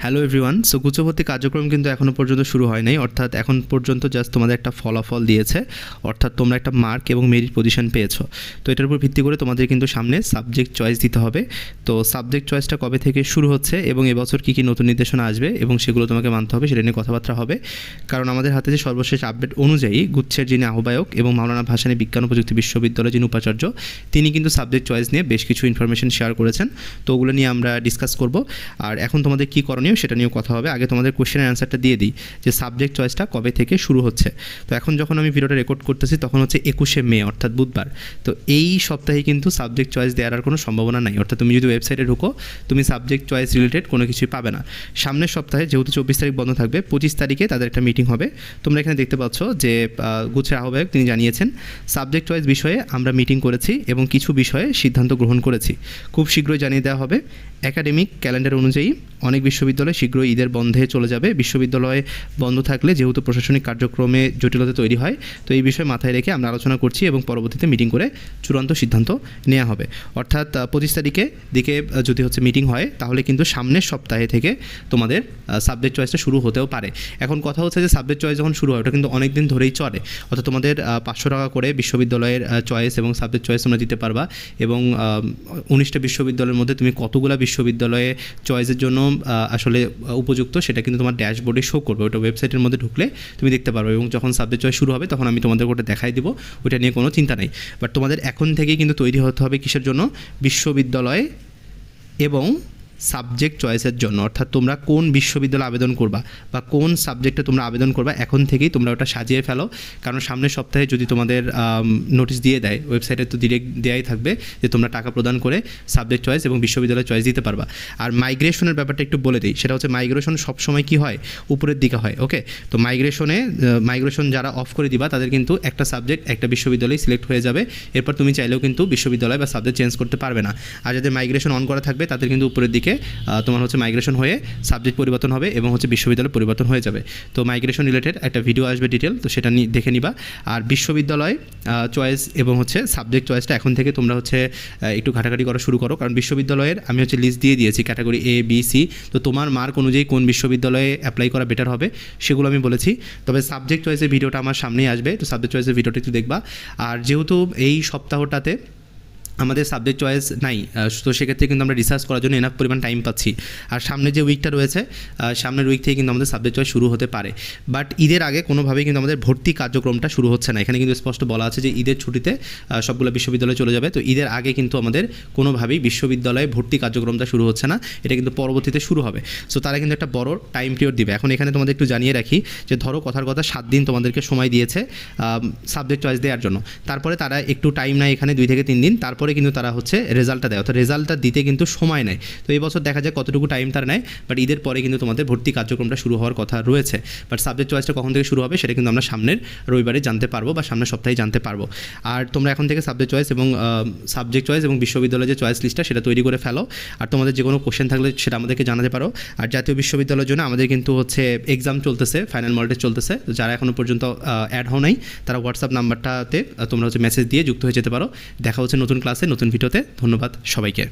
Hello everyone. So গুচ্ছভর্তি কার্যক্রম কিন্তু এখনও পর্যন্ত শুরু হয় নাই, অর্থাৎ এখন পর্যন্ত জাস্ট তোমাদের একটা ফলাফল দিয়েছে, অর্থাৎ তোমরা একটা মার্ক এবং মেরিট পজিশন পেয়েছো। তো এটার উপর ভিত্তি করে তোমাদের কিন্তু সামনে সাবজেক্ট চয়েস দিতে হবে। তো সাবজেক্ট চয়েসটা কবে থেকে শুরু হচ্ছে এবং এবছর কী কী নতুন নির্দেশনা আসবে এবং সেগুলো তোমাকে মানতে হবে, সেটা নিয়ে কথাবার্তা হবে। কারণ আমাদের হাতে যে সর্বশেষ আপডেট অনুযায়ী গুচ্ছের যিনি আহ্বায়ক এবং মাওলানা ভাসানী বিজ্ঞান ও প্রযুক্তি বিশ্ববিদ্যালয়ের যিনি উপাচার্য, তিনি কিন্তু সাবজেক্ট চয়েস নিয়ে বেশ কিছু ইনফরমেশন শেয়ার করেছেন। তো ওগুলো নিয়ে আমরা ডিসকাস করব। আর এখন তোমাদের কী করণীয় সেটা নিয়েও কথা হবে। আগে তোমাদের কোশ্চেনের অ্যান্সারটা দিয়ে দিই যে সাবজেক্ট চয়েসটা কবে থেকে শুরু হচ্ছে। তো এখন যখন আমি ভিডিওটা রেকর্ড করতেছি তখন হচ্ছে 21শে মে, অর্থাৎ বুধবার। তো এই সপ্তাহে কিন্তু সাবজেক্ট চয়েস দেওয়ার আর কোনো সম্ভাবনা নাই, অর্থাৎ তুমি যদি ওয়েবসাইটে ঢুকো তুমি সাবজেক্ট চয়েস রিলেটেড কোনো কিছুই পাবে না। সামনের সপ্তাহে যেহেতু 24 তারিখ বন্ধ থাকবে, 25 তারিখে তাদের একটা মিটিং হবে। তোমরা এখানে দেখতে পাচ্ছ যে গুচ্ছের আহ্বায়ক তিনি জানিয়েছেন, সাবজেক্ট চয়েস বিষয়ে আমরা মিটিং করেছি এবং কিছু বিষয়ে সিদ্ধান্ত গ্রহণ করেছি। খুব শীঘ্রই জানিয়ে দেওয়া হবে। একাডেমিক ক্যালেন্ডার অনুযায়ী অনেক বিশ্ববিদ্যালয় শীঘ্রই ঈদের বন্ধে চলে যাবে। বিশ্ববিদ্যালয় বন্ধ থাকলে যেহেতু প্রশাসনিক কার্যক্রমে জটিলতা তৈরি হয়, তো এই বিষয়ে মাথায় রেখে আমরা আলোচনা করছি এবং পরবর্তীতে মিটিং করে চূড়ান্ত সিদ্ধান্ত নেওয়া হবে। অর্থাৎ 25 তারিখে দিকে যদি হচ্ছে মিটিং হয়, তাহলে কিন্তু সামনের সপ্তাহে থেকে তোমাদের সাবজেক্ট চয়েসটা শুরু হতেও পারে। এখন কথা হচ্ছে যে সাবজেক্ট চয়েস যখন শুরু হয় ওটা কিন্তু অনেক দিন ধরেই চলে, অর্থাৎ তোমাদের 500 টাকা করে বিশ্ববিদ্যালয়ের চয়েস এবং সাবজেক্ট চয়েস তোমরা দিতে পারবা। এবং 19টা বিশ্ববিদ্যালয়ের মধ্যে তুমি কতগুলো বিশ্ববিদ্যালয়ে চয়েসের জন্য আসলে উপযুক্ত সেটা কিন্তু তোমার ড্যাশবোর্ডে শো করবে। ওটা ওয়েবসাইটের মধ্যে ঢুকলে তুমি দেখতে পারবে এবং যখন সাবজেক্ট চয়েস শুরু হবে তখন আমি তোমাদের ওটা দেখাই দিব, ওইটা নিয়ে কোনো চিন্তা নেই। বাট তোমাদের এখন থেকেই কিন্তু তৈরি হতে হবে কিসের জন্য? বিশ্ববিদ্যালয় এবং সাবজেক্ট চয়েসের জন্য। অর্থাৎ তোমরা কোন বিশ্ববিদ্যালয়ে আবেদন করবা বা কোন সাবজেক্টে তোমরা আবেদন করবা, এখন থেকেই তোমরা ওটা সাজিয়ে ফেলো। কারণ সামনের সপ্তাহে যদি তোমাদের নোটিশ দিয়ে দেয়, ওয়েবসাইটে তো ডিরেক্ট দেওয়াই থাকবে যে তোমরা টাকা প্রদান করে সাবজেক্ট চয়েস এবং বিশ্ববিদ্যালয় চয়েস দিতে পারবা। আর মাইগ্রেশনের ব্যাপারটা একটু বলে দিই, সেটা হচ্ছে মাইগ্রেশন সবসময় কী হয়, উপরের দিকে হয়। ওকে, তো মাইগ্রেশন যারা অফ করে দিবা তাদের কিন্তু একটা সাবজেক্ট একটা বিশ্ববিদ্যালয়ে সিলেক্ট হয়ে যাবে। এরপর তুমি চাইলেও কিন্তু বিশ্ববিদ্যালয় বা সাবজেক্ট চেঞ্জ করতে পারবে না। আর যাদের মাইগ্রেশন অন করা থাকবে তাদের কিন্তু উপরের দিকে তোমার হচ্ছে মাইগ্রেশন হয়ে সাবজেক্ট পরিবর্তন হবে এবং হচ্ছে বিশ্ববিদ্যালয় পরিবর্তন হয়ে যাবে। তো মাইগ্রেশন রিলেটেড একটা ভিডিও আসবে ডিটেল, তো সেটা দেখে নিবা। আর বিশ্ববিদ্যালয় চয়েস এবং হচ্ছে সাবজেক্ট চয়েসটা এখন থেকে তোমরা হচ্ছে একটু ঘাটাঘাটি করা শুরু করো। কারণ বিশ্ববিদ্যালয়ের আমি হচ্ছে লিস্ট দিয়ে দিয়েছি ক্যাটাগরি A, B, C। তো তোমার মার্ক অনুযায়ী কোন বিশ্ববিদ্যালয়ে অ্যাপ্লাই করা বেটার হবে সেগুলো আমি বলেছি। তবে সাবজেক্ট চয়েসের ভিডিওটা আমার সামনেই আসবে, তো সাবজেক্ট চয়েসের ভিডিওটা একটু দেখবা। আর যেহেতু এই সপ্তাহটাতে আমাদের সাবজেক্ট চয়েস নাই, তো সেক্ষেত্রে কিন্তু আমরা রিসার্চ করার জন্য এনাফ পরিমাণ টাইম পাচ্ছি। আর সামনে যে উইকটা রয়েছে, সামনের উইক থেকে কিন্তু আমাদের সাবজেক্ট চয়েস শুরু হতে পারে। বাট ঈদের আগে কোনোভাবেই কিন্তু আমাদের ভর্তি কার্যক্রমটা শুরু হচ্ছে না। এখানে কিন্তু স্পষ্ট বলা আছে যে ঈদের ছুটিতে সবগুলো বিশ্ববিদ্যালয়ে চলে যাবে। তো ঈদের আগে কিন্তু আমাদের কোনোভাবেই বিশ্ববিদ্যালয়ে ভর্তি কার্যক্রমটা শুরু হচ্ছে না, এটা কিন্তু পরবর্তীতে শুরু হবে। সো তারা কিন্তু একটা বড় টাইম পিরিয়ড দিবে। এখন এখানে তোমাদের একটু জানিয়ে রাখি যে ধরো কথার কথা 7 দিন তোমাদেরকে সময় দিয়েছে সাবজেক্ট চয়েস দেওয়ার জন্য। তারপরে তারা একটু টাইম নেয় এখানে 2 থেকে 3 দিন, তারপরে কিন্তু তারা হচ্ছে রেজাল্টটা দেয়। অর্থাৎ রেজাল্টটা দিতে কিন্তু সময় নেয়। তো এই বছর দেখা যায় কতটুকু টাইম তারা নেয়। বাট ঈদের পরে কিন্তু তোমাদের ভর্তি কার্যক্রমটা শুরু হওয়ার কথা রয়েছে। বাট সাবজেক্ট চয়েসটা কখন থেকে শুরু হবে সেটা কিন্তু আমরা সামনের রবিবারে জানতে পারবো বা সামনের সপ্তাহে জানতে পারবো। আর তোমরা এখন থেকে সাবজেক্ট চয়েস এবং বিশ্ববিদ্যালয়ের যে চয়েস লিস্টটা সেটা তৈরি করে ফেলো। আর তোমাদের যে কোনো কোশ্চেন থাকলে সেটা আমাদেরকে জানাতে পারো। আর জাতীয় বিশ্ববিদ্যালয়ের জন্য আমাদের কিন্তু হচ্ছে এক্সাম চলতেছে, ফাইনাল মক টেস্ট চলতেছে। তো যারা এখনও পর্যন্ত অ্যাড হও নাই তারা হোয়াটসঅ্যাপ নাম্বারটাতে তোমরা হচ্ছে মেসেজ দিয়ে যুক্ত হয়ে যেতে পারো। দেখা হচ্ছে নতুন ক্লাসে, নতুন ভিডিওতে। ধন্যবাদ সবাইকে।